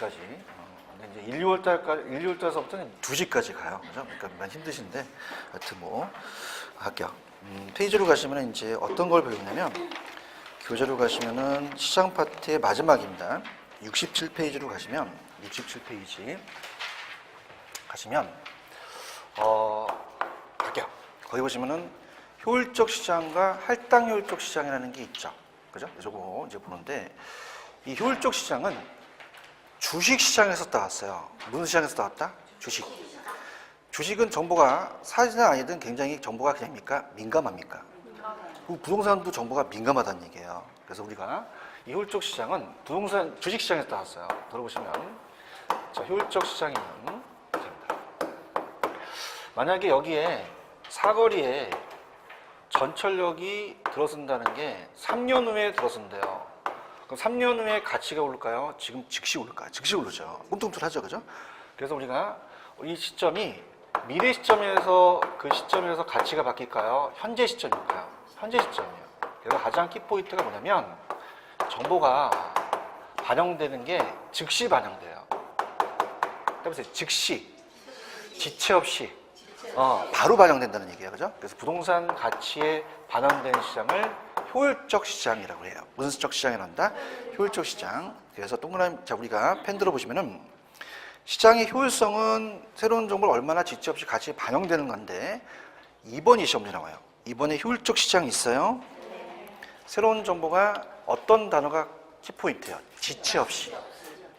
2시까지. 근데 이제 1, 2월 달까지, 1, 2월 달서부터는 2시까지 가요. 그죠? 그러니까 많이 힘드신데, 하여튼 뭐, 합격. 페이지로 가시면 이제 어떤 걸 배우냐면, 교재로 가시면은 시장 파트의 마지막입니다. 67페이지로 가시면, 67페이지 가시면, 합격. 거기 보시면은 효율적 시장과 할당 효율적 시장이라는 게 있죠. 그죠? 저거 이제 보는데, 이 효율적 시장은 주식 시장에서 따왔어요. 무슨 시장에서 따왔다? 주식. 주식은 정보가 사실은 아니든 굉장히 정보가 그냥입니까? 민감합니까? 부동산도 정보가 민감하다는 얘기예요. 그래서 우리가 이 효율적 시장은 부동산 주식 시장에서 따왔어요. 들어보시면 자, 효율적 시장이면 만약에 여기에 사거리에 전철역이 들어선다는 게 3년 후에 들어선대요. 그럼 3년 후에 가치가 오를까요? 지금 즉시 오를까요? 즉시 오르죠. 꿈틀꿈틀하죠, 그죠? 그래서 우리가 이 시점이 미래 시점에서 그 시점에서 가치가 바뀔까요? 현재 시점일까요? 현재 시점이에요. 그래서 가장 키포인트가 뭐냐면 정보가 반영되는 게 즉시 반영돼요. 해보세요. 즉시, 지체 없이 바로 반영된다는 얘기예요, 그죠? 그래서 부동산 가치에 반영되는 시장을 효율적 시장이라고 해요. 무슨 적 시장이란다? 효율적 시장. 그래서 동그라미, 자, 우리가 펜 들어보시면은 시장의 효율성은 새로운 정보를 얼마나 지체 없이 같이 반영되는 건데 2번이 시험에 나와요. 이번에 효율적 시장이 있어요. 새로운 정보가 어떤 단어가 키포인트예요. 지체 없이,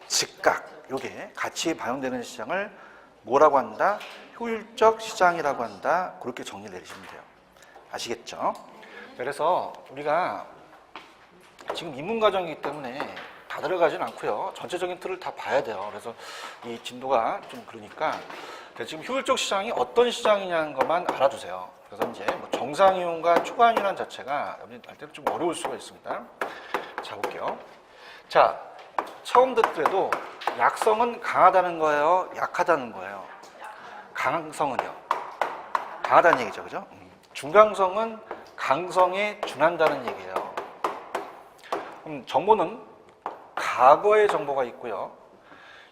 즉각, 요게 가치에 반영되는 시장을 뭐라고 한다? 효율적 시장이라고 한다. 그렇게 정리를 내리시면 돼요. 아시겠죠? 그래서 우리가 지금 입문과정이기 때문에 다 들어가진 않고요. 전체적인 틀을 다 봐야 돼요. 그래서 이 진도가 좀 그러니까 지금 효율적 시장이 어떤 시장이냐는 것만 알아두세요. 그래서 이제 뭐 정상이용과 초과이용 자체가 여러분들 알 때는 좀 어려울 수가 있습니다. 자, 볼게요. 자, 처음 듣더라도 약성은 강하다는 거예요? 약하다는 거예요? 강성은요? 강하다는 얘기죠, 그죠? 중강성은 강성에 준한다는 얘기예요. 정보는 과거의 정보가 있고요.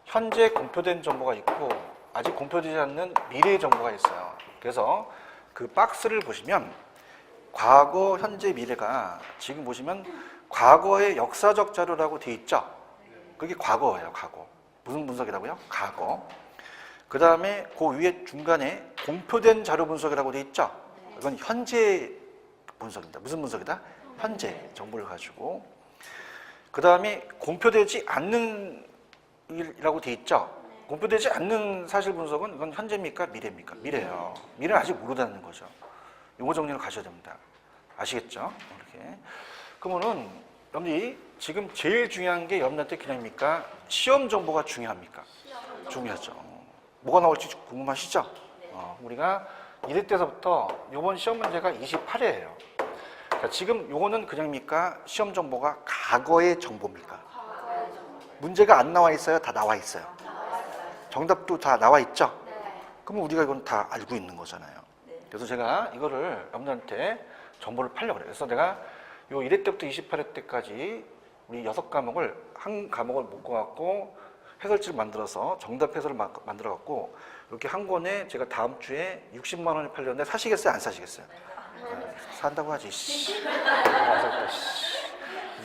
현재 공표된 정보가 있고 아직 공표되지 않는 미래의 정보가 있어요. 그래서 그 박스를 보시면 과거, 현재, 미래가 지금 보시면 과거의 역사적 자료라고 돼 있죠. 그게 과거예요, 과거. 무슨 분석이라고요? 과거. 그 다음에 그 위에 중간에 공표된 자료 분석이라고 돼 있죠. 이건 현재 분석입니다. 무슨 분석이다? 현재 정보를 가지고. 그 다음에 공표되지 않는 이라고 돼 있죠. 공표되지 않는 사실 분석은 이건 현재입니까? 미래입니까? 미래예요. 미래는 아직 모르다는 거죠. 용어 정리를 가셔야 됩니다. 아시겠죠? 이렇게. 그러면은 여러분들이 지금 제일 중요한 게 여러분들한테 그냥입니까? 시험 정보가 중요합니까? 중요하죠. 뭐가 나올지 궁금하시죠? 우리가 1회 때서부터 이번 시험 문제가 28회예요. 자, 지금 요거는 그냥입니까? 시험 정보가 과거의 정보입니까? 문제가 안 나와 있어요? 다 나와 있어요? 정답도 다 나와 있죠? 그러면 우리가 이건 다 알고 있는 거잖아요. 그래서 제가 이거를 여러분들한테 정보를 팔려고 그래요. 그래서 내가 요 1회 때부터 28회 때까지 우리 6과목을 한 과목을 묶어갖고 해설지를 만들어서 정답 해설을 만들어갖고 이렇게 한 권에 제가 다음 주에 60만 원에 팔렸는데 사시겠어요? 안 사시겠어요? 산다고 하지.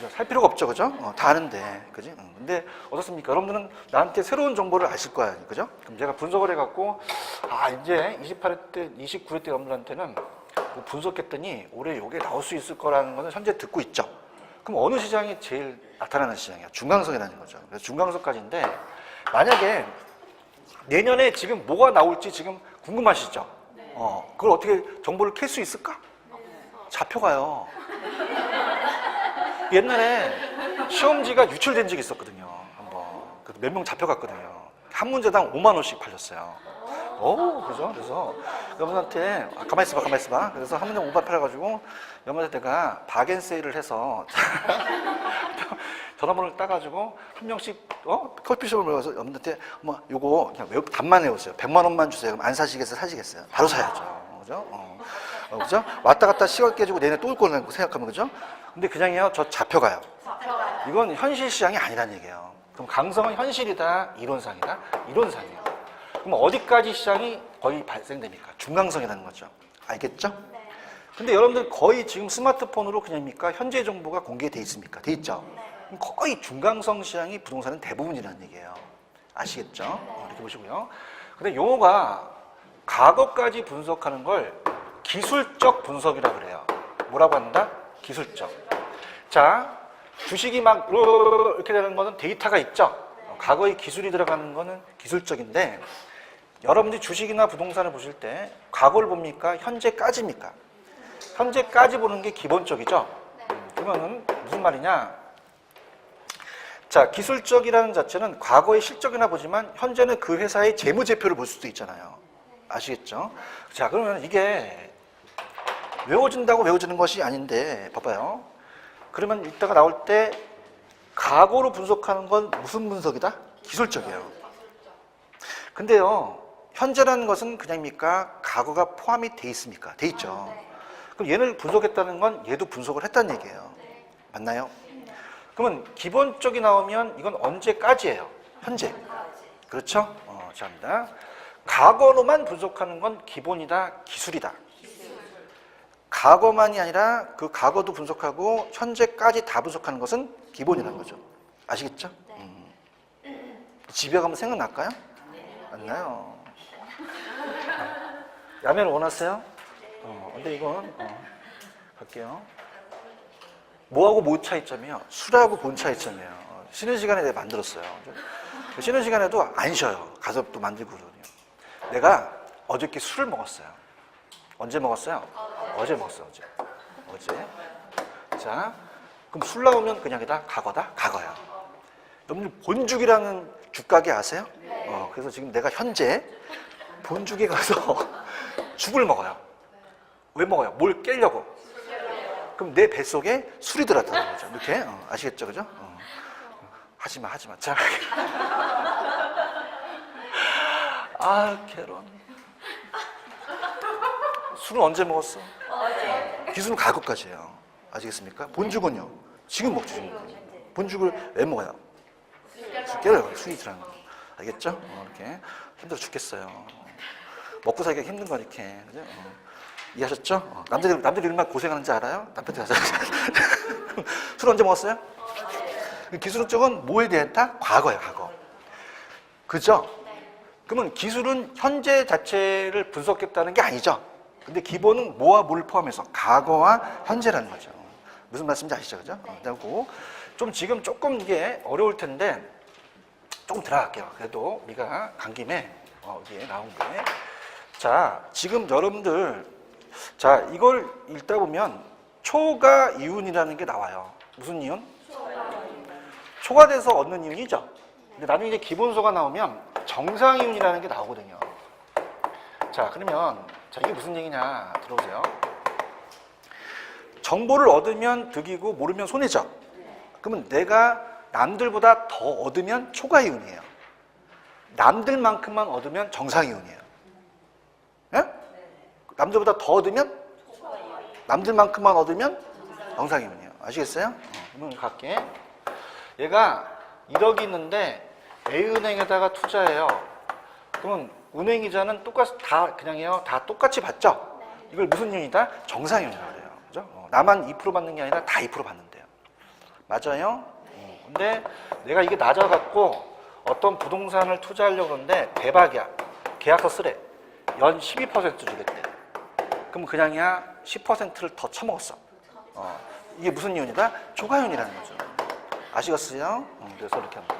살 필요가 없죠, 그죠? 다 아는데, 그지? 근데 어떻습니까? 여러분들은 나한테 새로운 정보를 아실 거야, 그죠? 그럼 제가 분석을 해갖고, 이제 28회 때, 29회 때 여러분들한테는 뭐 분석했더니 올해 요게 나올 수 있을 거라는 거는 현재 듣고 있죠? 그럼 어느 시장이 제일 나타나는 시장이야? 중강성이라는 거죠. 그래서 중강성까지인데, 만약에 내년에 지금 뭐가 나올지 지금 궁금하시죠? 그걸 어떻게 정보를 캘 수 있을까? 잡혀가요. 옛날에 시험지가 유출된 적이 있었거든요. 한번. 몇 명 잡혀갔거든요. 한 문제당 5만 원씩 팔렸어요. 그죠? 그래서 여러분한테 가만히 있어봐. 그래서 한 문제 5만 팔아가지고 여러분한테 내가 바겐세일을 해서 전화번호를 따가지고 한 명씩 커피숍을 모여서 여러분한테 요거 그냥 답만 해오세요. 100만 원만 주세요. 그럼 안 사시겠어요? 사시겠어요? 바로 사야죠. 그죠? 그죠? 왔다 갔다 시간 깨지고 내내 또 올 거라고 생각하면, 그죠? 근데 그냥요, 저 잡혀가요. 이건 현실 시장이 아니라는 얘기예요. 그럼 강성은 현실이다, 이론상이다? 이론상이에요. 그럼 어디까지 시장이 거의 발생됩니까? 중강성이라는 거죠. 알겠죠? 네. 근데 여러분들 거의 지금 스마트폰으로 그냥입니까? 현재 정보가 공개돼 있습니까? 돼 있죠? 그럼 거의 중강성 시장이 부동산은 대부분이라는 얘기예요. 아시겠죠? 이렇게 보시고요. 근데 용어가 과거까지 분석하는 걸 기술적 분석이라고 그래요. 뭐라고 한다? 기술적. 자, 주식이 막 이렇게 되는 거는 데이터가 있죠? 과거의 기술이 들어가는 거는 기술적인데 여러분들이 주식이나 부동산을 보실 때 과거를 봅니까? 현재까지입니까? 현재까지 보는 게 기본적이죠? 그러면 무슨 말이냐? 자, 기술적이라는 자체는 과거의 실적이나 보지만 현재는 그 회사의 재무제표를 볼 수도 있잖아요. 아시겠죠? 자, 그러면 이게 외워진다고 외워지는 것이 아닌데 봐봐요. 그러면 이따가 나올 때 과거로 분석하는 건 무슨 분석이다? 기술적이에요. 근데요, 현재라는 것은 그냥입니까? 과거가 포함이 돼 있습니까? 돼 있죠. 그럼 얘를 분석했다는 건 얘도 분석을 했다는 얘기예요. 맞나요? 그러면 기본적이 나오면 이건 언제까지예요? 현재. 그렇죠? 자, 과거로만 분석하는 건 기본이다, 기술이다. 과거만이 아니라 그 과거도 분석하고 현재까지 다 분석하는 것은 기본이라는 거죠. 아시겠죠? 집에 가면 생각날까요? 안 나요. 라면 원하세요? 근데 이건 갈게요. 뭐하고 뭐 차이점이요? 술하고 본 차이점이에요. 쉬는 시간에 내가 만들었어요. 쉬는 시간에도 안 쉬어요. 가서 또 만들고 그러거든요. 내가 어저께 술을 먹었어요. 언제 먹었어요? 어제 먹었어요. 어제. 자, 그럼 술 나오면 그냥이다? 과거다? 과거야. 여러분들 본죽이라는 죽가게 아세요? 그래서 지금 내가 현재 본죽에 가서 죽을 먹어요. 왜 먹어요? 뭘 깨려고. 그럼 내 뱃속에 술이 들어왔다는 거죠. 이렇게 아시겠죠? 그죠? 하지마. 자. 아, 괴로워. 술은 언제 먹었어? 기술은 과거까지예요. 아시겠습니까? 본죽은요? 지금 먹죠. 지금. 본죽을 왜 먹어요? 술 깨려요. 술이 들어간 거. 알겠죠? 이렇게 힘들어 죽겠어요. 먹고 살기가 힘든 거 이렇게. 그죠? 이해하셨죠? 남들이 얼마나 고생하는지 알아요? 남편들 가서. 술 언제 먹었어요? 기술 쪽은 뭐에 대했다? 과거예요, 과거. 그죠? 그러면 기술은 현재 자체를 분석했다는 게 아니죠? 근데 기본은 뭐와 뭘 포함해서 과거와 현재라는 거죠. 무슨 말씀인지 아시죠? 그죠? 그리고 좀 지금 조금 이게 어려울 텐데 조금 들어갈게요. 그래도 우리가 간 김에 이게 나온 게. 자, 지금 여러분들 자, 이걸 읽다 보면 초가 이윤이라는 게 나와요. 무슨 이윤? 초과돼서 얻는 이윤이죠. 근데 나중에 이제 기본소가 나오면 정상 이윤이라는 게 나오거든요. 자, 그러면 자, 이게 무슨 얘기냐 들어보세요. 정보를 얻으면 득이고 모르면 손해죠. 그러면 내가 남들보다 더 얻으면 초과 이윤이에요. 남들만큼만 얻으면 정상 이윤이에요. 예? 남들보다 더 얻으면 남들만큼만 얻으면 정상 이윤이에요. 아시겠어요? 그러면 갈게. 얘가 1억이 있는데 A은행에다가 투자해요. 그러면 은행이자는 다 그냥요. 다 똑같이 받죠? 이걸 무슨 이윤이다? 정상 이윤이라고 해요. 그죠? 나만 2% 받는 게 아니라 다 2% 받는데요. 맞아요? 근데 내가 이게 낮아갖고 어떤 부동산을 투자하려고 그러는데 대박이야. 계약서 쓰래. 연 12% 주겠대. 그럼 그냥이야 10%를 더 처먹었어. 이게 무슨 이윤이다? 초과이윤이라는 거죠. 아시겠어요? 그래서 이렇게 합니다.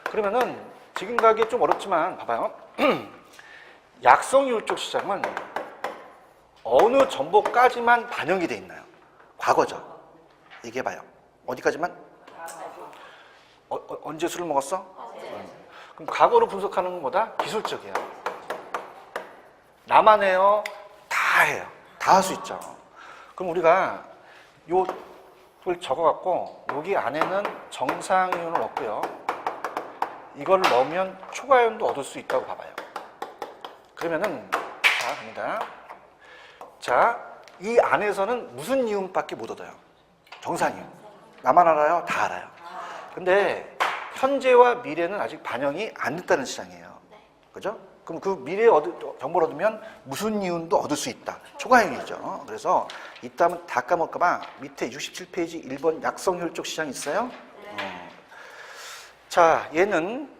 그러면은 지금 가기 좀 어렵지만 봐봐요. 약성이율 쪽 시장은 어느 정보까지만 반영이 돼 있나요? 과거죠. 얘기해봐요. 어디까지만? 언제 술을 먹었어? 그럼 과거로 분석하는 것보다 기술적이에요. 나만 해요? 다 해요. 다 할 수 있죠. 그럼 우리가 요걸 적어갖고 여기 안에는 정상이윤을 얻고요. 이걸 넣으면 초과이윤도 얻을 수 있다고 봐봐요. 그러면은 자, 갑니다. 자, 이 안에서는 무슨 이윤밖에 못 얻어요? 정상이윤. 나만 알아요? 다 알아요. 근데 현재와 미래는 아직 반영이 안 됐다는 시장이에요. 그죠? 그럼 그 미래에 정보를 얻으면 무슨 이윤도 얻을 수 있다. 초과이윤이죠. 그래서 이따 하면 다 까먹을까봐 밑에 67페이지 1번 약성 효율적 시장이 있어요. 자, 얘는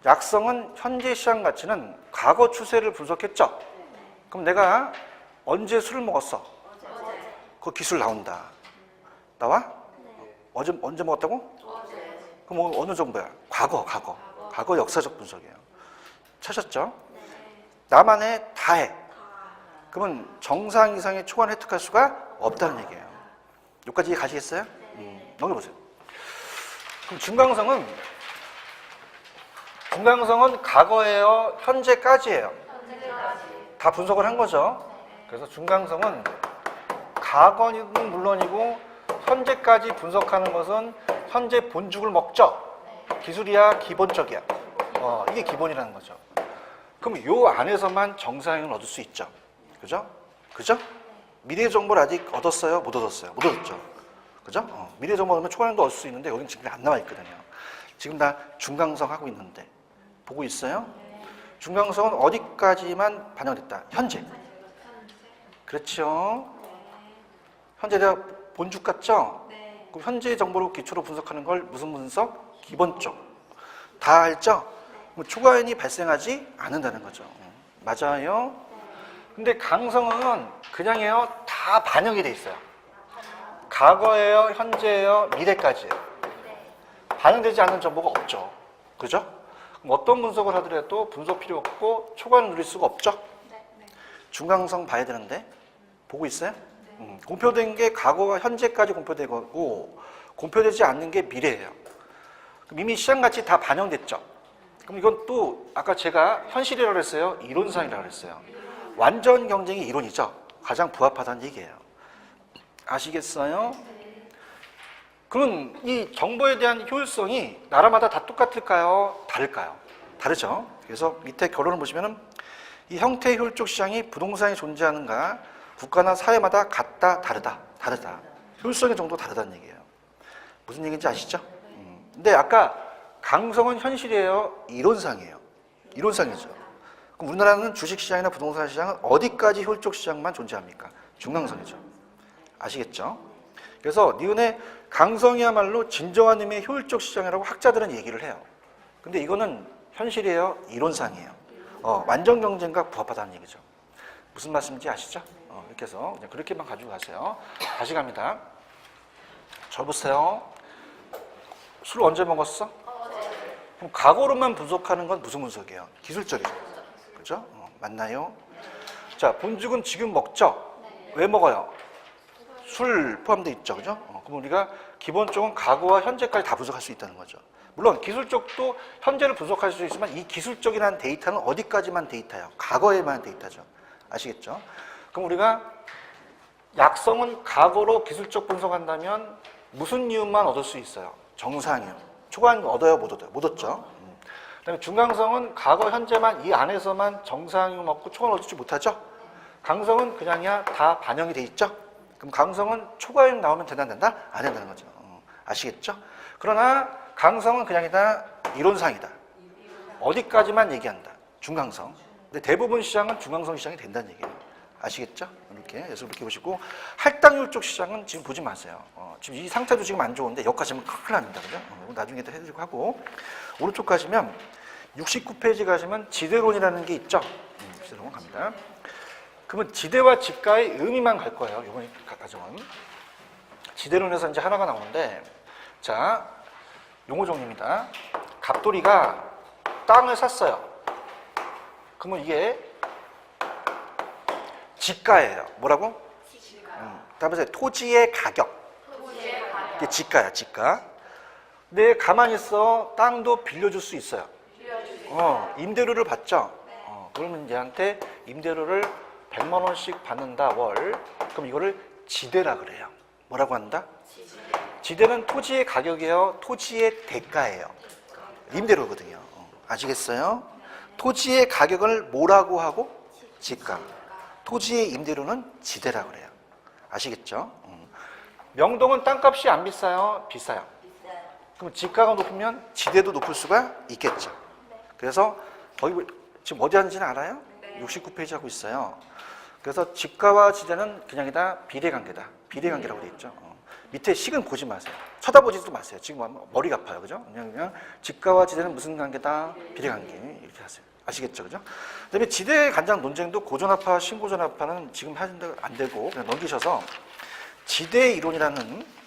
약성은 현재 시장 가치는 과거 추세를 분석했죠. 그럼 내가 언제 술을 먹었어? 그 기술 나온다. 나와? 언제 먹었다고? 그럼 어느 정도야? 과거 역사적 분석이에요. 찾았죠? 나만의 다해. 그러면 정상 이상의 초과를 획득할 수가 없다는 얘기예요. 여기까지 가시겠어요? 넘겨보세요. 그럼 중강성은 과거예요? 현재까지예요? 다 분석을 한 거죠. 그래서 중강성은 과거는 물론이고 현재까지 분석하는 것은 현재 본죽을 먹죠. 기술이야 기본적이야. 이게 기본이라는 거죠. 그럼 요 안에서만 정상을 얻을 수 있죠. 그죠? 미래 정보를 아직 얻었어요? 못 얻었어요? 못 얻었죠. 그죠? 미래 정보 얻으면 초과량도 얻을 수 있는데 여기는 지금 안 나와 있거든요. 지금 다 중강성 하고 있는데 보고 있어요? 중강성은 어디까지만 반영됐다? 현재. 그렇죠. 현재 내가 본죽 같죠? 그럼 현재 정보를 기초로 분석하는 걸 무슨 분석? 기본적. 다 알죠? 초과연이 발생하지 않는다는 거죠. 맞아요? 근데 강성은 그냥요 다 반영이 돼 있어요. 과거예요, 현재예요, 미래까지예요. 반영되지 않는 정보가 없죠. 그죠? 그럼 어떤 분석을 하더라도 분석 필요 없고 초과를 누릴 수가 없죠? 중강성 봐야 되는데 보고 있어요? 공표된 게 과거와 현재까지 공표되고 공표되지 않는 게 미래예요. 그럼 이미 시장가치 다 반영됐죠? 그럼 이건 또 아까 제가 현실이라고 했어요? 이론상이라고 했어요. 완전 경쟁이 이론이죠. 가장 부합하다는 얘기예요. 아시겠어요? 그럼 이 정보에 대한 효율성이 나라마다 다 똑같을까요? 다를까요? 다르죠. 그래서 밑에 결론을 보시면은 이 형태의 효율적 시장이 부동산에 존재하는가 국가나 사회마다 같다, 다르다. 효율성의 정도가 다르다는 얘기예요. 무슨 얘기인지 아시죠? 근데 아까 강성은 현실이에요? 이론상이에요? 이론상이죠. 그럼 우리나라는 주식시장이나 부동산 시장은 어디까지 효율적 시장만 존재합니까? 중강성이죠. 아시겠죠? 그래서 니은의 강성이야말로 진정한 의미의 효율적 시장이라고 학자들은 얘기를 해요. 근데 이거는 현실이에요? 이론상이에요? 완전 경쟁과 부합하다는 얘기죠. 무슨 말씀인지 아시죠? 이렇게 해서 그냥 그렇게만 가지고 가세요. 다시 갑니다. 저 보세요. 술 언제 먹었어? 그럼 과거로만 분석하는 건 무슨 분석이에요? 기술적이죠. 그죠? 맞나요? 자, 본죽은 지금 먹죠? 왜 먹어요? 술 포함되어 있죠. 그죠? 그럼 우리가 기본적으로 과거와 현재까지 다 분석할 수 있다는 거죠. 물론 기술적도 현재를 분석할 수 있지만 이 기술적이라는 데이터는 어디까지만 데이터예요? 과거에만 데이터죠. 아시겠죠? 그럼 우리가 약성은 과거로 기술적 분석한다면 무슨 이윤만 얻을 수 있어요? 정상이요. 초과이윤 얻어요? 못 얻어요? 못 얻죠. 그다음에 중강성은 과거, 현재만 이 안에서만 정상이윤 얻고 초과를 얻지 못하죠. 강성은 그냥이야 다 반영이 돼 있죠. 그럼 강성은 초과이윤 나오면 된다, 안 된다? 안 된다는 거죠. 아시겠죠? 그러나 강성은 그냥이다 이론상이다. 어디까지만 얘기한다. 중강성. 근데 대부분 시장은 중강성 시장이 된다는 얘기예요. 아시겠죠? 이렇게. 그래서 이렇게 보시고 할당률 쪽 시장은 지금 보지 마세요. 지금 이 상태도 지금 안 좋은데 여기까지 하면 큰일 납니다. 그죠? 나중에 또 해드리고 하고. 오른쪽 가시면 69페이지 가시면 지대론이라는 게 있죠? 지대론 갑니다. 그러면 지대와 지가의 의미만 갈 거예요. 이번 과정은. 지대론에서 이제 하나가 나오는데, 자, 용어 정리입니다. 갑돌이가 땅을 샀어요. 그러면 이게 지가예요. 뭐라고? 답에서 토지의 가격. 이게 지가야, 지가. 근데 가만히 있어. 땅도 빌려줄 수 있어요. 임대료를 받죠. 그러면 얘한테 임대료를 100만 원씩 받는다, 월. 그럼 이거를 지대라 그래요. 뭐라고 한다? 지대는 토지의 가격이에요. 토지의 대가예요. 임대료거든요. 아시겠어요? 토지의 가격을 뭐라고 하고? 지가. 토지의 임대료는 지대라 그래요. 아시겠죠? 명동은 땅값이 안 비싸요? 비싸요. 그럼 지가가 높으면 지대도 높을 수가 있겠죠. 그래서 거기 지금 어디 하는지는 알아요? 69페이지 하고 있어요. 그래서 지가와 지대는 그냥이다 비례관계다. 비례관계라고 되어 있죠. 밑에 식은 보지 마세요. 쳐다보지도 마세요. 지금 하면 머리가 아파요. 그죠? 그냥 지가와 지대는 무슨 관계다? 비례관계. 이렇게 하세요. 아시겠죠? 그죠? 그 다음에 지대 간장 논쟁도 고전압파, 신고전압파는 지금 하는데 안 되고 그냥 넘기셔서 지대 이론이라는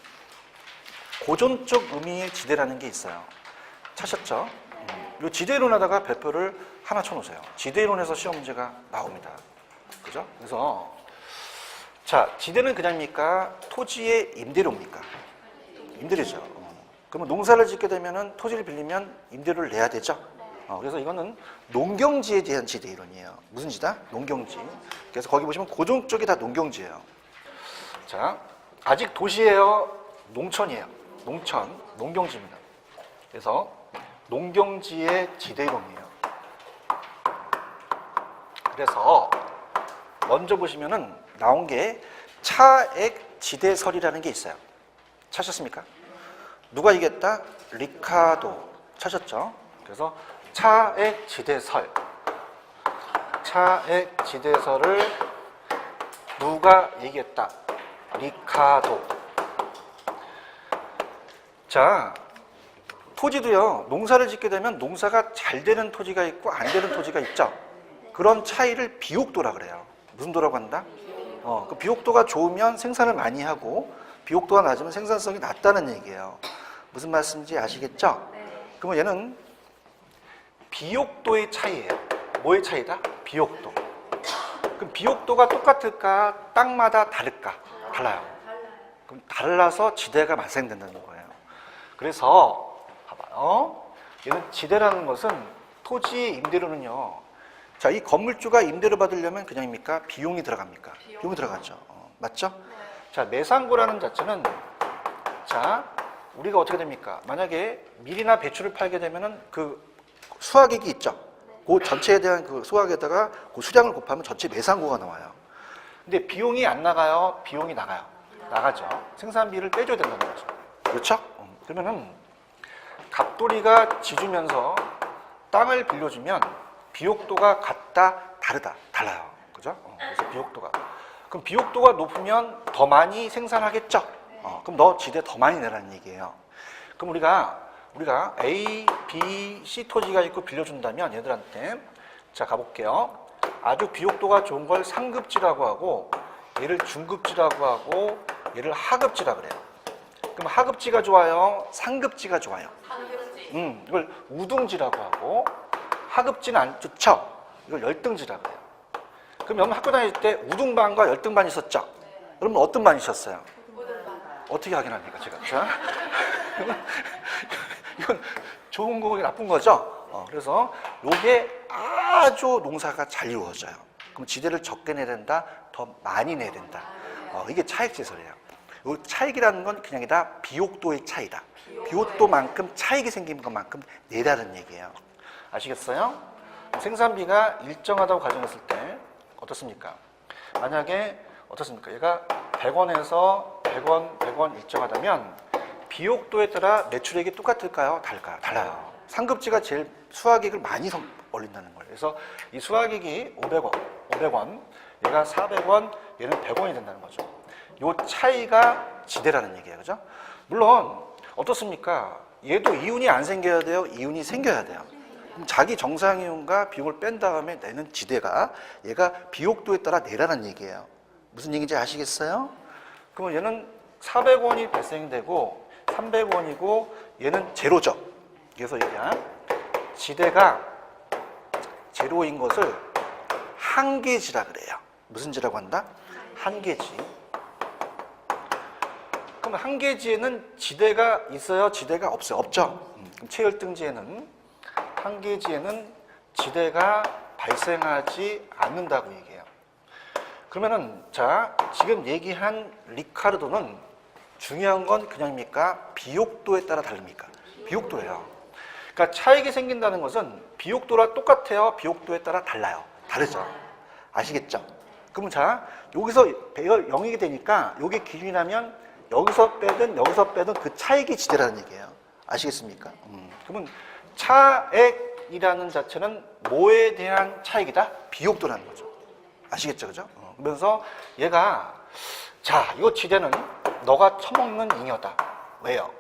고전적 의미의 지대라는 게 있어요. 찾으셨죠? 이 지대 이론하다가 별표를 하나 쳐놓으세요. 지대 이론에서 시험 문제가 나옵니다. 그죠? 그래서 자, 지대는 그냥입니까? 토지의 임대료입니까? 임대료죠. 그러면 농사를 짓게 되면은 토지를 빌리면 임대료를 내야 되죠. 그래서 이거는 농경지에 대한 지대 이론이에요. 무슨 지다? 농경지. 그래서 거기 보시면 고전 쪽이 다 농경지예요. 자, 아직 도시예요? 농촌이에요? 농촌, 농경지입니다. 그래서 농경지의 지대 이론이에요. 그래서 먼저 보시면은 나온 게 차액 지대설이라는 게 있어요. 찾으셨습니까? 누가 이겼다? 리카도. 찾으셨죠? 그래서 차액 지대설. 차액 지대설을 누가 얘기했다? 리카도. 자, 토지도요, 농사를 짓게 되면 농사가 잘 되는 토지가 있고 안 되는 토지가 있죠. 그런 차이를 비옥도라 그래요. 무슨 도라고 한다? 그 비옥도가 좋으면 생산을 많이 하고 비옥도가 낮으면 생산성이 낮다는 얘기예요. 무슨 말씀인지 아시겠죠? 그러면 얘는 비옥도의 차이예요. 뭐의 차이다? 비옥도. 그럼 비옥도가 똑같을까? 땅마다 다를까? 달라요. 그럼 달라서 지대가 발생된다는 거예요. 그래서 봐봐요. 얘는 지대라는 것은 토지의 임대료는요. 자, 이 건물주가 임대료 받으려면 그냥입니까? 비용이 들어갑니까? 비용이 들어가죠. 맞죠? 자, 매상고라는 자체는 자, 우리가 어떻게 됩니까? 만약에 밀이나 배추를 팔게 되면은 그 수확액이 있죠. 그 전체에 대한 그 수확에다가 그 수량을 곱하면 전체 매상고가 나와요. 근데 비용이 안 나가요? 비용이 나가요? 나가죠. 생산비를 빼줘야 된다는 거죠. 그렇죠? 그러면은 갑돌이가 지주면서 땅을 빌려주면 비옥도가 같다, 다르다, 달라요. 그죠? 그래서 비옥도가. 그럼 비옥도가 높으면 더 많이 생산하겠죠? 그럼 너 지대 더 많이 내라는 얘기예요. 그럼 우리가 A, B, C 토지가 있고 빌려준다면 얘들한테 자, 가볼게요. 아주 비옥도가 좋은 걸 상급지라고 하고 얘를 중급지라고 하고 얘를 하급지라고 그래요. 그럼 하급지가 좋아요? 상급지가 좋아요? 상급지. 이걸 우등지라고 하고 하급지는 안 좋죠? 이걸 열등지라고 해요. 그럼 여러분 학교 다닐 때 우등반과 열등반이 있었죠? 여러분 어떤 반이셨어요? 우등반. 어떻게 확인합니까, 제가? 자, 이건 좋은 거고 나쁜 거죠? 그래서 요게 아주 농사가 잘 이루어져요. 그럼 지대를 적게 내야 된다, 더 많이 내야 된다. 이게 차액지설이에요. 요 차익이라는 건 그냥이다 비옥도의 차이다. 비옥도만큼 차익이 생기는 것만큼 내라는 얘기예요. 아시겠어요? 생산비가 일정하다고 가정했을 때 어떻습니까? 만약에 어떻습니까? 얘가 100원에서 100원, 100원 일정하다면 비옥도에 따라 매출액이 똑같을까요? 다를까요? 달라요. 상급지가 제일 수확액을 많이 올린다는 거예요. 그래서 이 수확액이 500원, 얘가 400원, 얘는 100원이 된다는 거죠. 요 차이가 지대라는 얘기예요. 그죠? 물론 어떻습니까? 얘도 이윤이 안 생겨야 돼요? 이윤이 생겨야 돼요. 그럼 자기 정상이윤과 비용을 뺀 다음에 내는 지대가 얘가 비옥도에 따라 내라는 얘기예요. 무슨 얘기인지 아시겠어요? 그러면 얘는 400원이 발생되고 300원이고 얘는 제로죠. 그래서 얘가 지대가 제로인 것을 한계지라 그래요. 무슨 지라고 한다? 한계지. 그럼 한계지에는 지대가 있어요? 지대가 없어요? 없죠? 그럼 최열등지에는 한계지에는 지대가 발생하지 않는다고 얘기해요. 그러면은 자, 지금 얘기한 리카르도는 중요한 건 그냥입니까? 비옥도에 따라 다릅니까? 비옥도예요. 그러니까 차익이 생긴다는 것은 비옥도랑 똑같아요? 비옥도에 따라 달라요? 다르죠? 아시겠죠? 그럼 자, 여기서 0이 되니까 이게 기준이라면 여기서 빼든 그 차익이 지대라는 얘기예요. 아시겠습니까? 그러면 차액이라는 자체는 뭐에 대한 차익이다? 비옥도라는 거죠. 아시겠죠? 그죠? 그러면서 얘가 자, 이거 지대는 너가 처먹는 잉여다. 왜요?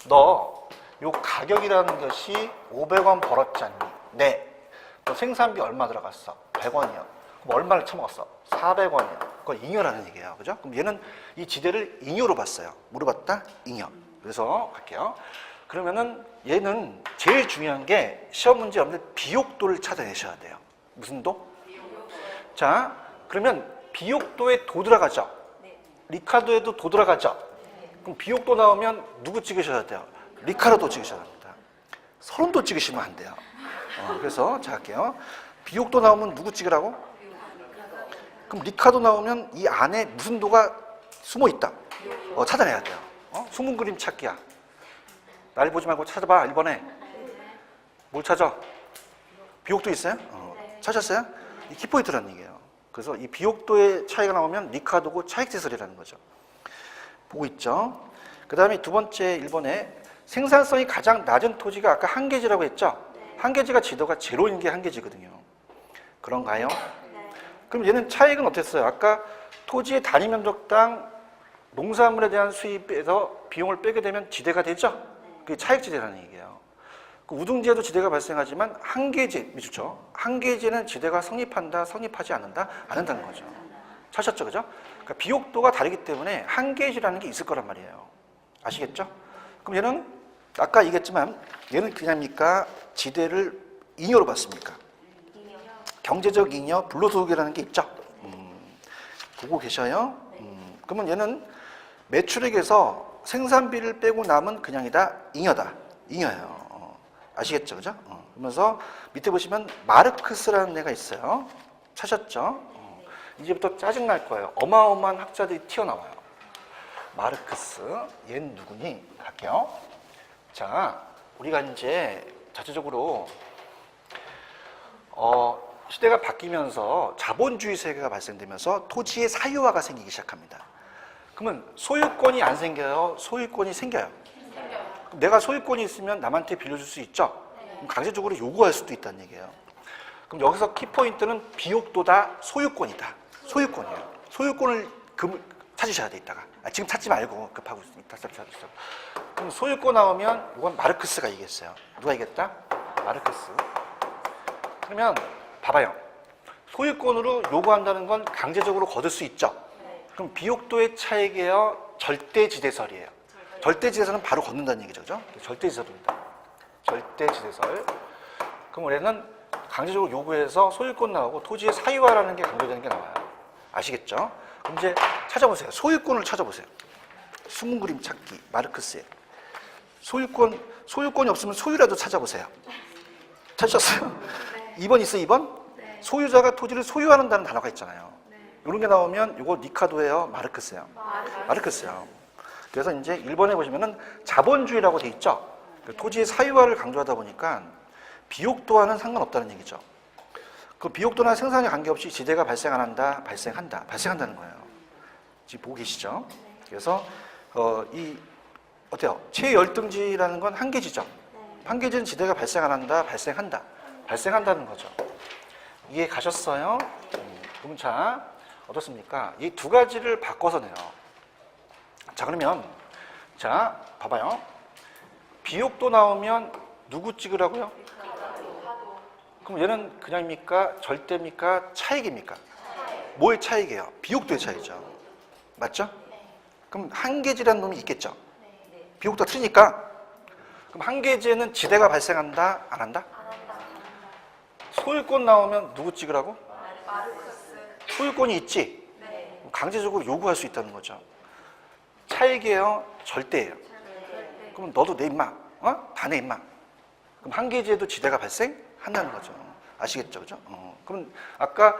너 요 가격이라는 것이 500원 벌었잖니. 네. 너 생산비 얼마 들어갔어? 100원이요. 그럼 얼마를 처먹었어? 400원이요. 그거 잉여라는 얘기예요. 그죠? 그럼 얘는 이 지대를 잉여로 봤어요. 뭐로 봤다? 잉여. 그래서 갈게요. 그러면은 얘는 제일 중요한 게 시험 문제 여러분들 비옥도를 찾아내셔야 돼요. 무슨 도? 자, 그러면 비옥도에 도 들어가죠? 리카도에도 도 들어가죠? 그럼 비옥도 나오면 누구 찍으셔야 돼요? 리카르도 찍으셔야 합니다. 서른도 찍으시면 안 돼요. 그래서 자 할게요. 비옥도 나오면 누구 찍으라고? 그럼 리카도 나오면 이 안에 무슨 도가 숨어 있다. 찾아내야 돼요. 숨은 그림 찾기야. 날 보지 말고 찾아봐. 1번에 뭘 찾아? 비옥도 있어요? 찾았어요? 이 키포인트라는 얘기예요. 그래서 이 비옥도의 차이가 나오면 리카도고 차익제설이라는 거죠. 보고 있죠? 그 다음에 두 번째 1번에 생산성이 가장 낮은 토지가 아까 한계지라고 했죠? 한계지가 지도가 제로인 게 한계지거든요. 그런가요? 그럼 얘는 차익은 어땠어요? 아까 토지의 단위 면적당 농산물에 대한 수입에서 비용을 빼게 되면 지대가 되죠? 그게 차익지대라는 얘기예요. 그 우등지에도 지대가 발생하지만 한계지, 미주죠? 한계지는 지대가 성립한다, 성립하지 않는다, 안 한다는 거죠. 찾으셨죠? 그죠? 그러니까 비옥도가 다르기 때문에 한계지라는 게 있을 거란 말이에요. 아시겠죠? 그럼 얘는 아까 얘기했지만 얘는 그냥입니까? 지대를 잉여로 봤습니까? 경제적 잉여, 불로소득이라는 게 있죠? 보고 계셔요? 그러면 얘는 매출액에서 생산비를 빼고 남은 그냥이다, 잉여다. 잉여예요. 아시겠죠? 그죠? 그러면서 밑에 보시면 마르크스라는 애가 있어요. 찾았죠? 이제부터 짜증날 거예요. 어마어마한 학자들이 튀어나와요. 마르크스, 얘는 누구니? 갈게요. 자, 우리가 이제 자체적으로 시대가 바뀌면서 자본주의 세계가 발생되면서 토지의 사유화가 생기기 시작합니다. 그러면 소유권이 안 생겨요? 소유권이 생겨요? 그럼 내가 소유권이 있으면 남한테 빌려줄 수 있죠? 그럼 강제적으로 요구할 수도 있다는 얘기예요. 그럼 여기서 키포인트는 비옥도다, 소유권이다. 소유권이에요. 소유권을 찾으셔야 돼, 이따가. 지금 찾지 말고 급하고 이따 찾으세요. 그럼 소유권 나오면 이건 마르크스가 이겼어요. 누가 이겼다? 마르크스. 그러면 봐봐요. 소유권으로 요구한다는 건 강제적으로 거둘 수 있죠. 그럼 비옥도의 차익이에요? 절대지대설이에요? 절대지대설은 바로 걷는다는 얘기죠. 그죠? 절대지대설입니다. 절대지대설. 그럼 우리는 강제적으로 요구해서 소유권 나오고 토지의 사유화라는 게 강조되는 게 나와요. 아시겠죠? 그럼 이제 찾아보세요. 소유권을 찾아보세요. 숨은 그림 찾기, 마르크스의. 소유권이 없으면 소유라도 찾아보세요. 찾으셨어요? 2번 있어요, 2번? 소유자가 토지를 소유하는 다는 단어가 있잖아요. 이런 게 나오면 이거 니카도예요, 마르크스예요? 마르크스예요. 그래서 이제 1번에 보시면은 자본주의라고 돼 있죠? 토지의 사유화를 강조하다 보니까 비옥도와는 상관없다는 얘기죠. 그 비옥도나 생산에 관계없이 지대가 발생 안 한다, 발생한다, 발생한다는 거예요. 지금 보고 계시죠? 그래서 어때요? 최열등지라는 건 한계지죠. 한계지는 지대가 발생 안 한다, 발생한다, 발생한다는 거죠. 이해 가셨어요? 그럼 자, 어떻습니까? 이 두 가지를 바꿔서 내요. 자, 그러면 자, 봐봐요. 비옥도 나오면 누구 찍으라고요? 그럼 얘는 그냥입니까? 절대입니까? 차익입니까? 뭐의 차익이에요? 비옥도의 차익이죠. 맞죠? 그럼 한계지라는 놈이 있겠죠? 비옥도가 틀리니까. 그럼 한계지에는 지대가 발생한다? 안 한다? 소유권 나오면 누구 찍으라고? 소유권이 있지? 강제적으로 요구할 수 있다는 거죠. 차익이에요? 절대예요? 그럼 너도 내 임마, 다 내 임마. 그럼 한계지에도 지대가 발생한다는 거죠. 아시겠죠? 그죠? 그럼 아까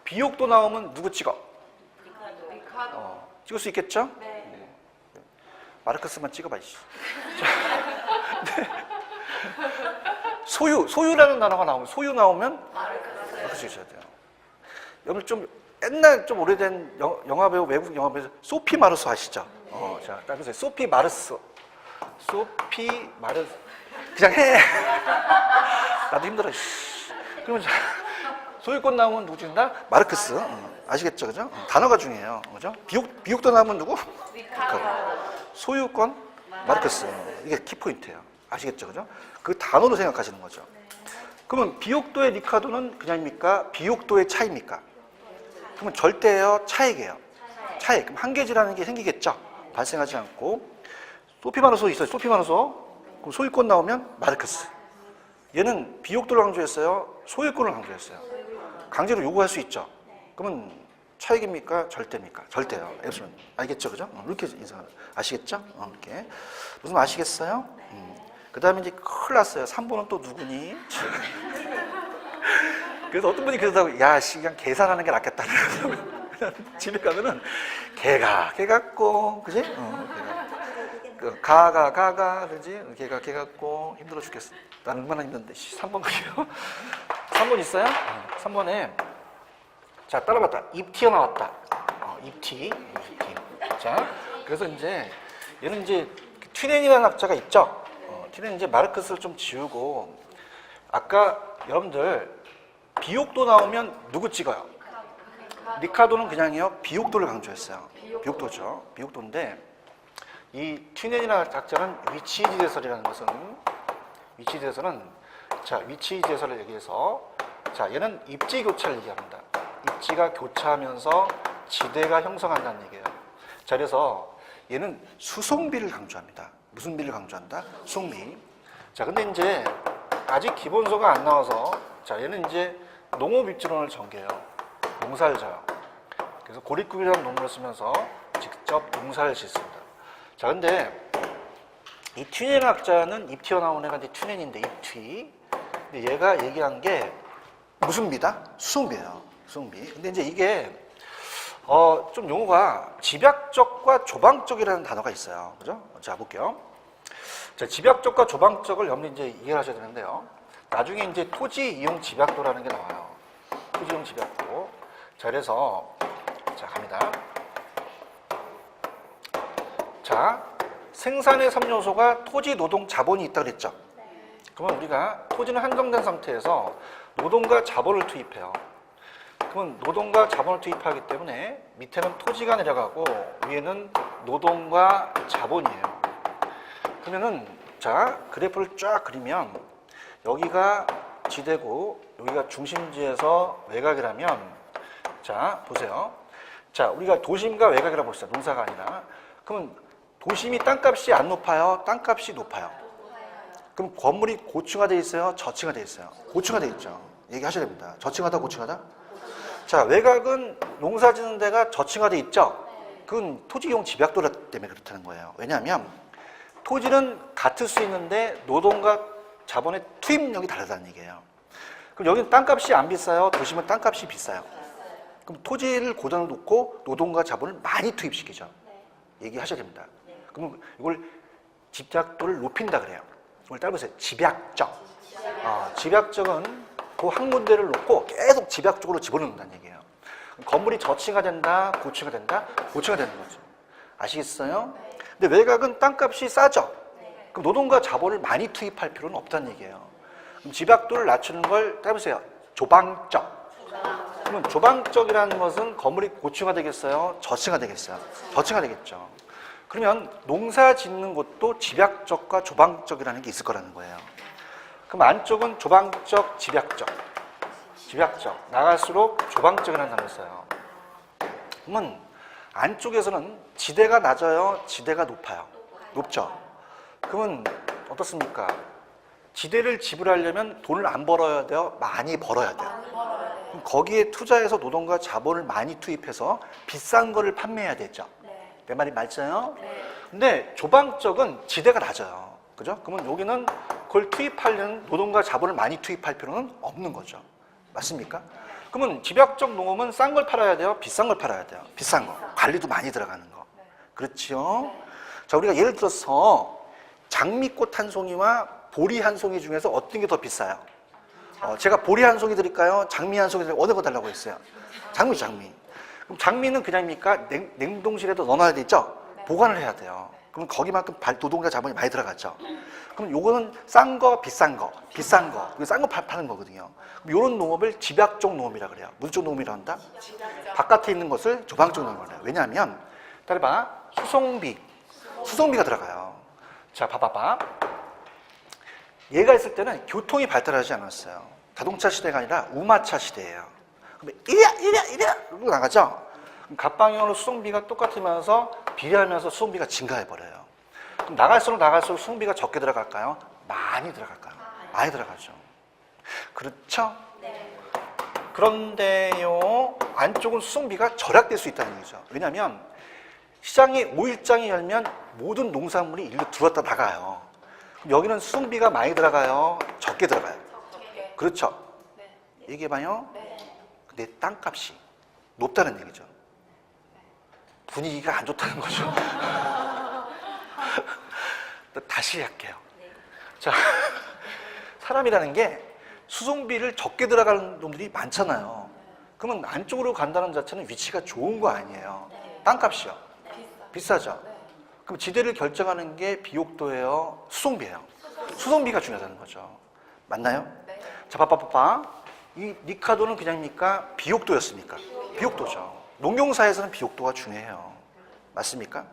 비옥도 나오면 누구 찍어? 찍을 수 있겠죠? 네. 마르크스만 찍어봐, 이씨. 네. 소유라는 단어가 나오면, 소유 나오면 마르크스 있어야 돼요. 여러분 좀 옛날 좀 오래된 영화배우, 외국 영화배우 소피 마르소 아시죠? 자, 딱 보세요. 소피 마르소. 소피 마르 그냥 해. 나도 힘들어. 그러면 소유권 나오면 누구 준다? 마르크스. 아시겠죠, 그죠? 단어가 중요해요, 그죠? 비옥도 나오면 누구? 소유권 마르크스. 이게 키포인트예요. 아시겠죠, 그죠? 그 단어로 생각하시는 거죠. 그러면 비옥도의 리카도는 그냥입니까? 비옥도의 차입니까? 그러면 절대예요, 차액이에요. 차액. 그럼 한계지라는 게 생기겠죠? 발생하지 않고. 소피마노소 있어요. 소피마노소. 그럼 소유권 나오면 마르크스. 얘는 비옥도를 강조했어요. 소유권을 강조했어요. 강제로 요구할 수 있죠. 그러면 차익입니까? 절대입니까? 절대요. 앱슨. 알겠죠? 그죠? 이렇게 인상 아시겠죠? 이렇게. 무슨 아시겠어요? 그 다음에 이제 큰일 났어요. 3번은 또 누구니? 그래서 어떤 분이 그러다고, 야, 씨, 그냥 계산하는 게 낫겠다. 그냥 집에 가면은, 걔 같고, 그지? 가가, 그지? 걔 같고, 힘들어 죽겠어. 난 얼마나 힘든데, 3번 갈게요. 3번 있어요? 3번에, 자, 따라봤다. 입 튀어나왔다. 입티. 자, 그래서 이제, 얘는 이제, 튜렌이라는 학자가 있죠? 튜렌 이제 마르크스를 좀 지우고, 아까 여러분들, 비옥도 나오면 누구 찍어요? 리카도는 그냥요, 비옥도를 강조했어요. 비옥도죠. 비옥도인데, 이 튜렌이라는 학자는 위치지대설이라는 것은, 위치지대설은, 자, 위치지대설을 얘기해서, 자, 얘는 입지 교차를 얘기합니다. 입지가 교차하면서 지대가 형성한다는 얘기예요. 자, 그래서 얘는 수송비를 강조합니다. 무슨 비를 강조한다? 수송비. 자, 근데 이제 아직 기본서가 안 나와서, 자, 얘는 이제 농업 입지론을 전개해요. 농사를 져요. 그래서 고립국이라는 논문을 쓰면서 직접 농사를 짓습니다. 자, 근데 이 튜렌 학자는 입 튀어나온 애가 이제 튜렌인데 입튀. 근데 얘가 얘기한 게 무슨 비다? 수송비예요. 수송비. 근데 이제 이게 좀 용어가 집약적과 조방적이라는 단어가 있어요. 그죠? 자, 볼게요. 자, 집약적과 조방적을 여러분이 이제 이해를 하셔야 되는데요. 나중에 이제 토지 이용 집약도라는 게 나와요. 토지 이용 집약도. 자, 그래서 자, 갑니다. 자, 생산의 3요소가 토지, 노동, 자본이 있다고 그랬죠? 그러면 우리가 토지는 한정된 상태에서 노동과 자본을 투입해요. 그러면 노동과 자본을 투입하기 때문에 밑에는 토지가 내려가고 위에는 노동과 자본이에요. 그러면은 자, 그래프를 쫙 그리면 여기가 지대고 여기가 중심지에서 외곽이라면 자, 보세요. 자, 우리가 도심과 외곽이라고 봅시다. 농사가 아니라. 그러면 도심이 땅값이 안 높아요? 땅값이 높아요? 그럼 건물이 고층화되어 있어요? 저층화되어 있어요? 고층화되어 있죠. 얘기하셔야 됩니다. 저층하다, 고층하다? 자, 외곽은 농사 짓는 데가 저층화되어 있죠? 그건 토지이용 집약도 때문에 그렇다는 거예요. 왜냐하면 토지는 같을 수 있는데 노동과 자본의 투입력이 다르다는 얘기예요. 그럼 여기는 땅값이 안 비싸요? 도심은 땅값이 비싸요? 그럼 토지를 고정을 놓고 노동과 자본을 많이 투입시키죠. 얘기하셔야 됩니다. 그럼 이걸 집약도를 높인다 그래요. 이걸 따라보세요. 집약적. 집약적은 그 한 군데를 놓고 계속 집약적으로 집어넣는다는 얘기예요. 건물이 저층화 된다, 고층화 된다, 고층화 되는 거죠. 아시겠어요? 근데 외곽은 땅값이 싸죠. 그럼 노동과 자본을 많이 투입할 필요는 없다는 얘기예요. 그럼 집약도를 낮추는 걸 따라보세요. 조방적. 그러면 조방적이라는 것은 건물이 고층화 되겠어요? 저층화 되겠어요? 저층화 되겠죠. 그러면 농사 짓는 곳도 집약적과 조방적이라는 게 있을 거라는 거예요. 그럼 안쪽은 조방적, 집약적. 집약적. 나갈수록 조방적이라는 단어를 써요. 그러면 안쪽에서는 지대가 낮아요? 지대가 높아요? 높죠? 그러면 어떻습니까? 지대를 지불하려면 돈을 안 벌어야 돼요? 많이 벌어야 돼요? 그럼 거기에 투자해서 노동과 자본을 많이 투입해서 비싼 거를 판매해야 되죠? 내 말이 맞아요? 근데 조방적은 지대가 낮아요. 그죠? 그러면 여기는 그걸 투입하려는 노동과 자본을 많이 투입할 필요는 없는 거죠. 맞습니까? 그러면 집약적 농업은 싼 걸 팔아야 돼요? 비싼 걸 팔아야 돼요? 비싼 거. 관리도 많이 들어가는 거. 그렇죠? 자, 우리가 예를 들어서 장미꽃 한 송이와 보리 한 송이 중에서 어떤 게 더 비싸요? 제가 보리 한 송이 드릴까요? 장미 한 송이 드릴까요? 어느 거 달라고 했어요? 장미. 그럼 장미는 그냥입니까? 냉동실에도 넣어놔야 되죠? 보관을 해야 돼요. 그럼 거기만큼 노동자 자본이 많이 들어갔죠. 그럼 요거는 싼 거, 비싼 거, 싼 거 파는 거거든요. 그럼 요런 농업을 집약적 농업이라 그래요. 무슨 쪽 농업이라 한다? 바깥에 있는 것을 조방적 농업이라 해요. 왜냐하면 따라봐, 수송비가 들어가요. 자, 봐봐봐. 얘가 있을 때는 교통이 발달하지 않았어요. 자동차 시대가 아니라 우마차 시대예요. 그럼 이랴 그러고 나가죠. 그럼 갑방형으로 수송비가 똑같으면서 비례하면서 수송비가 증가해버려요. 그럼 나갈수록 수송비가 적게 들어갈까요? 많이 들어갈까요? 많이 들어가죠. 그렇죠? 네. 그런데요, 안쪽은 수송비가 절약될 수 있다는 얘기죠. 왜냐하면 시장이 5일장이 열면 모든 농산물이 일로 들어왔다 나가요. 그럼 여기는 수송비가 많이 들어가요? 적게 들어가요? 적게. 그렇죠? 네. 얘기해봐요. 네. 근데 땅값이 높다는 얘기죠. 분위기가 안 좋다는 거죠. 다시 할게요. 네. 자, 사람이라는 게 수송비를 적게 들어가는 놈들이 많잖아요. 그러면 안쪽으로 간다는 자체는 위치가 좋은 거 아니에요. 네. 땅값이요. 비싸. 비싸죠. 네. 그럼 지대를 결정하는 게 비옥도예요? 수송비예요? 수송비가 중요하다는 거죠. 맞나요? 네. 자, 봐봐. 이 니카도는 그냥입니까? 비옥도였습니까? 비옥도죠. 농경사에서는 비옥도가 중요해요. 맞습니까?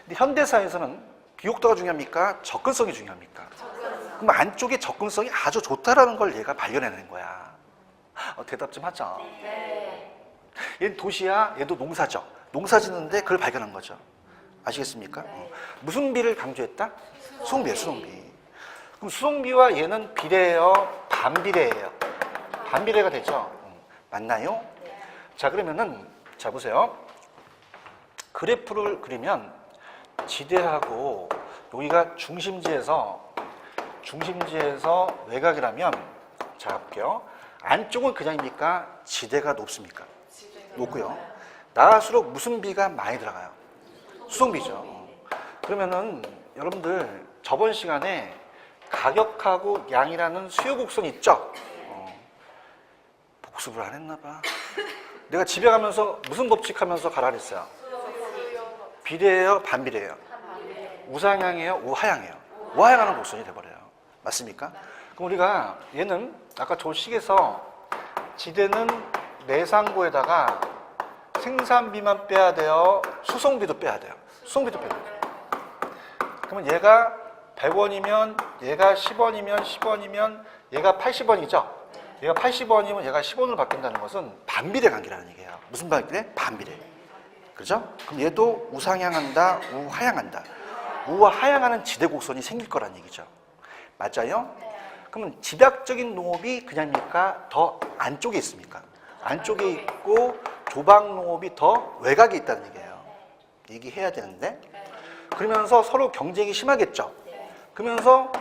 근데 현대사에서는 비옥도가 중요합니까? 접근성이 중요합니까? 그럼 안쪽에 접근성이 아주 좋다라는 걸 얘가 발견해낸 거야. 대답 좀 하자. 네. 얘는 도시야, 얘도 농사죠. 농사 짓는데 그걸 발견한 거죠. 아시겠습니까? 무슨 비를 강조했다? 수송비예요, 수송비. 그럼 수송비와 얘는 비례예요? 반비례예요? 반비례가 되죠. 맞나요? 자, 그러면은 자 보세요. 그래프를 그리면 지대하고 여기가 중심지에서 외곽이라면 자 볼게요. 안쪽은 그냥입니까? 지대가 높습니까? 높고요. 나갈수록 무슨 비가 많이 들어가요? 수송비죠. 그러면은 여러분들 저번 시간에 가격하고 양이라는 수요 곡선 있죠? 복습을 안 했나 봐. 내가 집에 가면서 무슨 법칙 하면서 가라 그랬어요? 비례예요? 반비례예요? 우상향이에요? 우하향이에요? 우하향하는 곡선이 돼버려요. 맞습니까? 그럼 우리가 얘는 아까 저 식에서 지대는 내상고에다가 생산비만 빼야 돼요? 수송비도 빼야 돼요? 수송비도 빼야 돼요. 그러면 얘가 100원이면 얘가 10원이면 얘가 80원이죠? 얘가 80원이면 얘가 10원으로 바뀐다는 것은 반비례 관계라는 얘기예요. 무슨 관계? 반비례. 그죠? 그럼 얘도 우상향한다, 우하향한다. 우하향하는 지대 곡선이 생길 거란 얘기죠. 맞아요? 그러면 집약적인 농업이 그냥입니까? 더 안쪽에 있습니까? 안쪽에 있고 조방 농업이 더 외곽에 있다는 얘기예요. 얘기해야 되는데 그러면서 서로 경쟁이 심하겠죠. 그러면서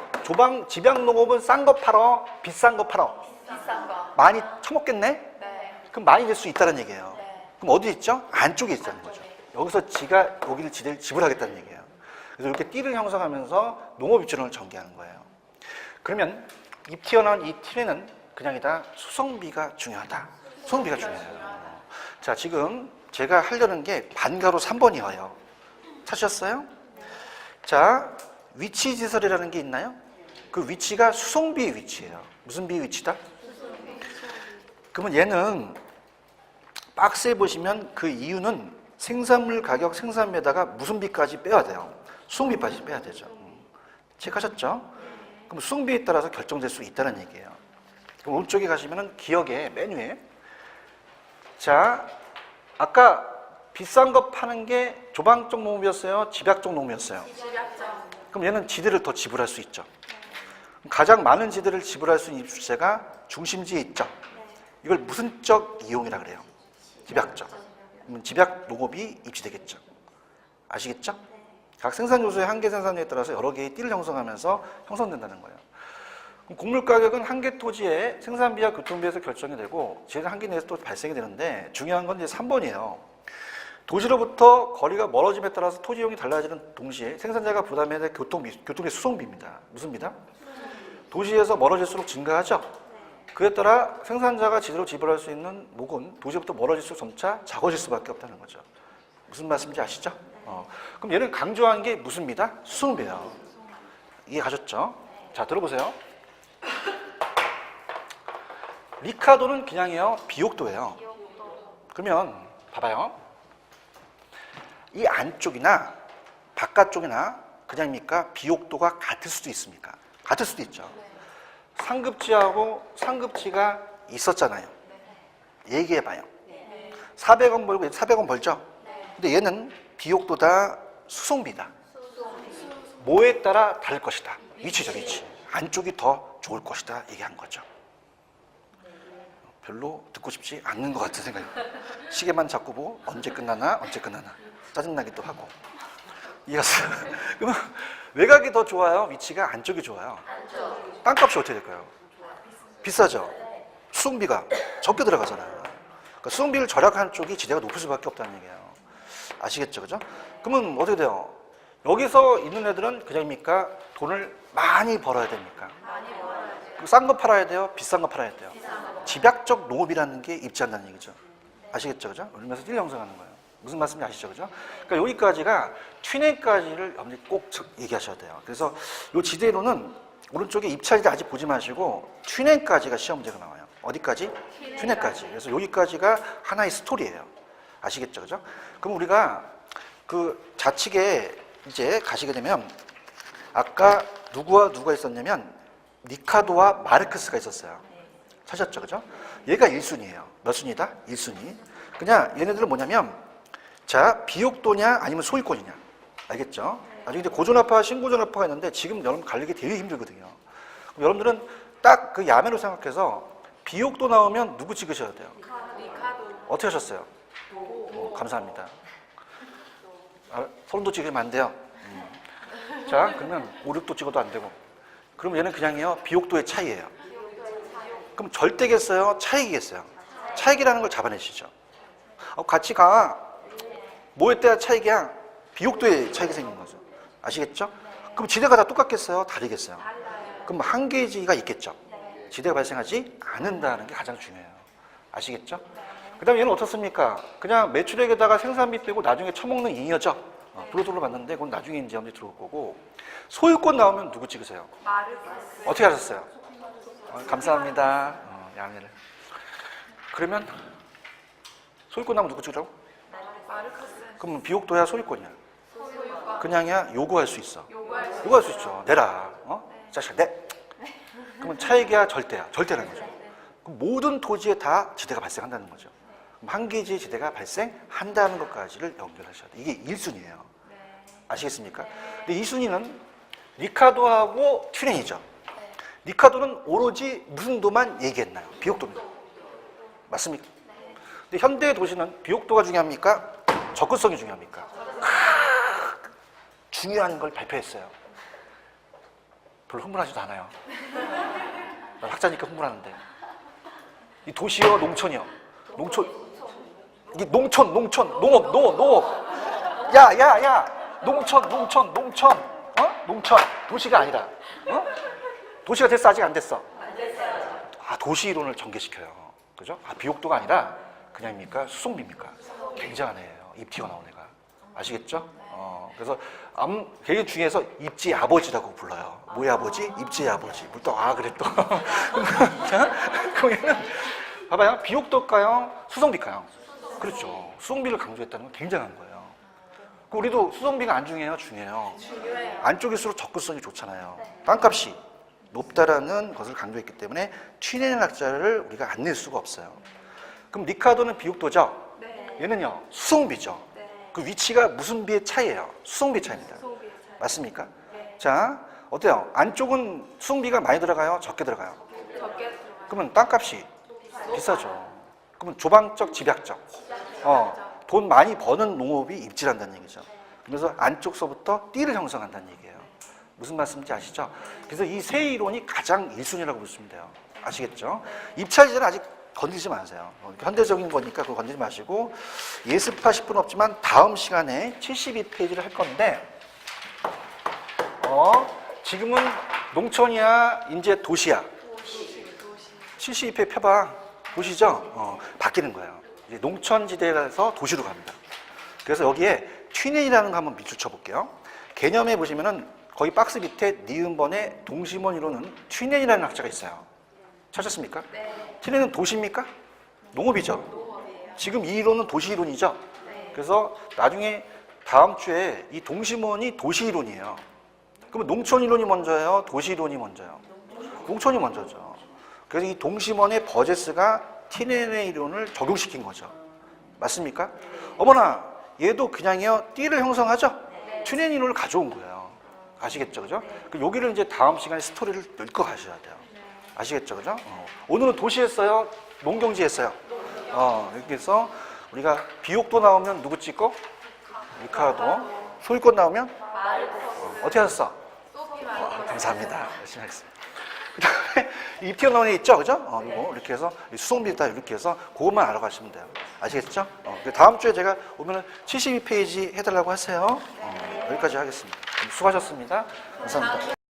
집약 농업은 싼 거 팔어, 비싼 거 팔어. 비싼 거. 많이 처먹겠네? 네. 그럼 많이 낼 수 있다는 얘기예요. 네. 그럼 어디 있죠? 안쪽에 있다는 거죠. 여기서 지가 여기를 지대를 지불하겠다는 얘기예요. 그래서 이렇게 띠를 형성하면서 농업 입지론을 전개하는 거예요. 그러면 이 튀어나온 이 팁에는 그냥이다 수송비가 중요하다. 수송비가 중요해요. 자, 지금 제가 하려는 게 반가로 3번이에요. 찾으셨어요? 자, 위치 지설이라는 게 있나요? 그 위치가 수송비의 위치예요. 무슨 비의 위치다? 그러면 얘는 박스에 보시면 그 이유는 생산물 가격 생산비에다가 무슨 비까지 빼야 돼요? 수송비까지 빼야 되죠. 체크하셨죠? 그럼 수송비에 따라서 결정될 수 있다는 얘기예요. 그럼 오른쪽에 가시면은 기억에 메뉴에 자, 아까 비싼 거 파는 게 조방적 농업이었어요? 집약적 농업이었어요? 집약적. 그럼 얘는 지대를 더 지불할 수 있죠. 가장 많은 지대를 지불할 수 있는 입주세가 중심지에 있죠. 이걸 무슨적 이용이라 그래요? 집약적. 그러면 집약 농업이 입지되겠죠. 아시겠죠? 각 생산 요소의 한계 생산에 따라서 여러 개의 띠를 형성하면서 형성된다는 거예요. 그럼 곡물 가격은 한 개 토지의 생산비와 교통비에서 결정이 되고 지대는 한개 내에서 또 발생이 되는데 중요한 건 이제 3번이에요. 도시로부터 거리가 멀어짐에 따라서 토지 이용이 달라지는 동시에 생산자가 부담해야 될 교통비 수송비입니다. 무슨 비다? 도시에서 멀어질수록 증가하죠. 그에 따라 생산자가 지대로 지불할 수 있는 목은 도시부터 멀어질수록 점차 작아질 수밖에 없다는 거죠. 무슨 말씀인지 아시죠? 그럼 얘는 강조한 게 무슨 비다? 수송비예요. 이해 가셨죠? 자, 들어보세요. 리카도는 그냥이요, 비옥도예요. 그러면 봐봐요. 이 안쪽이나 바깥쪽이나 그냥입니까? 비옥도가 같을 수도 있습니까? 같을 수도 있죠. 상급지하고 상급지가 있었잖아요. 얘기해봐요. 400원 벌고 400원 벌죠? 근데 얘는 비옥도다, 수송비다. 뭐에 따라 다를 것이다. 위치죠, 위치. 안쪽이 더 좋을 것이다 얘기한 거죠. 별로 듣고 싶지 않는 것 같은 생각이. 시계만 자꾸 보고 언제 끝나나 짜증나기도 하고. 이해갔어요? 그러면 외곽이 더 좋아요? 위치가 안쪽이 좋아요? 땅값이 어떻게 될까요? 비싸죠? 수송비가 적게 들어가잖아요. 그러니까 수송비를 절약한 쪽이 지대가 높을 수밖에 없다는 얘기예요. 아시겠죠? 그죠? 그러면 어떻게 돼요? 여기서 있는 애들은 그냥입니까? 돈을 많이 벌어야 됩니까? 싼 거 팔아야 돼요? 비싼 거 팔아야 돼요? 집약적 농업이라는 게 입지한다는 얘기죠. 아시겠죠? 그죠? 그러면서 일 형성하는 거예요. 무슨 말씀인지 아시죠? 그죠? 그러니까 여기까지가 튀네까지를 여러분들이 꼭 얘기하셔야 돼요. 그래서 이 지대로는 오른쪽에 입찰지 아직 보지 마시고 튀네까지가 시험 문제가 나와요. 어디까지? 튀네까지. 그래서 여기까지가 하나의 스토리예요. 아시겠죠? 그죠? 그럼 우리가 그 좌측에 이제 가시게 되면 아까 누구와 누가 있었냐면 리카도와 마르크스가 있었어요. 찾았죠? 그죠? 얘가 1순위예요. 몇 순위다? 1순위. 그냥 얘네들은 뭐냐면 자, 비옥도냐 아니면 소유권이냐. 알겠죠? 나중에 이제 고전화파, 신고전화파가 있는데 지금 여러분 갈리기 되게 힘들거든요. 그럼 여러분들은 딱 그 야매로 생각해서 비옥도 나오면 누구 찍으셔야 돼요? 어떻게 하셨어요? 감사합니다. 소름도 찍으면 안 돼요. 자, 그러면 5, 6도 찍어도 안 되고. 그럼 얘는 그냥요, 비옥도의 차이예요. 그럼 절대겠어요? 차익이겠어요? 차익이라는 걸 잡아내시죠. 같이 가. 뭐에 따라 차익이야? 비옥도의 차익이 생긴 거죠. 아시겠죠? 그럼 지대가 다 똑같겠어요? 다르겠어요? 그럼 한계지가 있겠죠. 지대가 발생하지 않는다는 게 가장 중요해요. 아시겠죠? 그 다음에 얘는 어떻습니까? 그냥 매출액에다가 생산비 빼고 나중에 처먹는 잉여죠. 브로드로 봤는데 그건 나중에 이제 언제 들어올 거고. 소유권 나오면 누구 찍으세요? 어떻게 하셨어요? 감사합니다. 양해를. 그러면 소유권 나오면 누구 찍으라고? 그럼 비옥도야 소유권이야? 그냥이야? 요구할 수 있어. 요구할 수 있죠. 내라. 자식 내. 그러면 차익이야 절대야? 절대라는 거죠. 그럼 모든 토지에 다 지대가 발생한다는 거죠. 그럼 한 개지의 지대가 발생한다는 것까지를 연결하셔야 돼요. 이게 1순위예요. 아시겠습니까? 근데 2순위는 리카도하고 튜렌이죠. 리카도는 오로지 무슨 도만 얘기했나요? 비옥도입니다. 맞습니까? 근데 현대 도시는 비옥도가 중요합니까? 접근성이 중요합니까? 중요한 걸 발표했어요. 별로 흥분하지도 않아요. 난 학자니까 흥분하는데. 이 도시요, 농촌이요. 농촌. 이게 농촌, 농업. 야. 농촌. 농촌. 도시가 아니라. 도시가 됐어? 아직 안 됐어? 안 됐어요. 도시 이론을 전개시켜요. 그죠? 비옥도가 아니라 그냥입니까? 수송비입니까? 굉장한 애예요. 입티가 나온 애가. 아시겠죠? 그래서 걔 중에서 입지 아버지라고 불러요. 뭐의 아버지? 입지의 아버지. 그래 또. 그럼 얘는 봐봐요. 비옥도일까요? 수송비일까요? 그렇죠. 수송비를 강조했다는 건 굉장한 거예요. 우리도 수송비가 안 중요해요? 중요해요. 안쪽일수록 접근성이 좋잖아요. 땅값이 높다라는 것을 강조했기 때문에 튀내는 학자를 우리가 안 낼 수가 없어요. 그럼 리카도는 비옥도죠? 얘는요, 수송비죠. 그 위치가 무슨 비의 차이예요? 수송비 차이입니다. 맞습니까? 자, 어때요? 안쪽은 수송비가 많이 들어가요? 적게 들어가요? 그러면 땅값이 비싸죠. 그러면 조방적, 집약적. 돈 많이 버는 농업이 입지한다는 얘기죠. 그래서 안쪽서부터 띠를 형성한다는 얘기예요. 무슨 말씀인지 아시죠? 그래서 이 세 이론이 가장 1순위라고 보시면 돼요. 아시겠죠? 입찰지는 아직 건드리지 마세요. 현대적인 거니까 그거 건드리지 마시고 예습하실 분 없지만 다음 시간에 72페이지를 할 건데 지금은 농촌이야? 이제 도시야? 72페이지 펴봐. 도시죠? 바뀌는 거예요. 이제 농촌지대에서 도시로 갑니다. 그래서 여기에 튀넨이라는 거 한번 밑줄 쳐볼게요. 개념에 보시면은 거기 박스 밑에 니은번의 동심원 이론은 튀넨이라는 학자가 있어요. 찾았습니까? 네. 튀넨은 도시입니까? 농업이죠. 농업이에요. 지금 이 이론은 도시 이론이죠. 네. 그래서 나중에 다음 주에 이 동심원이 도시 이론이에요. 그러면 농촌 이론이 먼저예요? 도시 이론이 먼저예요? 농촌이 먼저죠. 그래서 이 동심원의 버제스가 튀넨의 이론을 적용시킨 거죠. 맞습니까? 어머나, 얘도 그냥요 띠를 형성하죠? 튀넨 이론을 가져온 거예요. 아시겠죠, 그죠? 그 여기를 이제 다음 시간에 스토리를 읽어 가셔야 돼요. 아시겠죠, 그죠? 오늘은 도시 했어요? 농경지 했어요? 이렇게 해서 우리가 비옥도 나오면 누구 찍고? 리카도. 소유권 나오면? 어떻게 하셨어? 감사합니다. 열심히 하겠습니다. 그 다음에 이 튀어나온 애 있죠, 그죠? 이거 이렇게 해서 수송비다 이렇게 해서 그것만 알아가시면 돼요. 아시겠죠? 다음 주에 제가 오면은 72페이지 해달라고 하세요. 여기까지 하겠습니다. 수고하셨습니다. 감사합니다.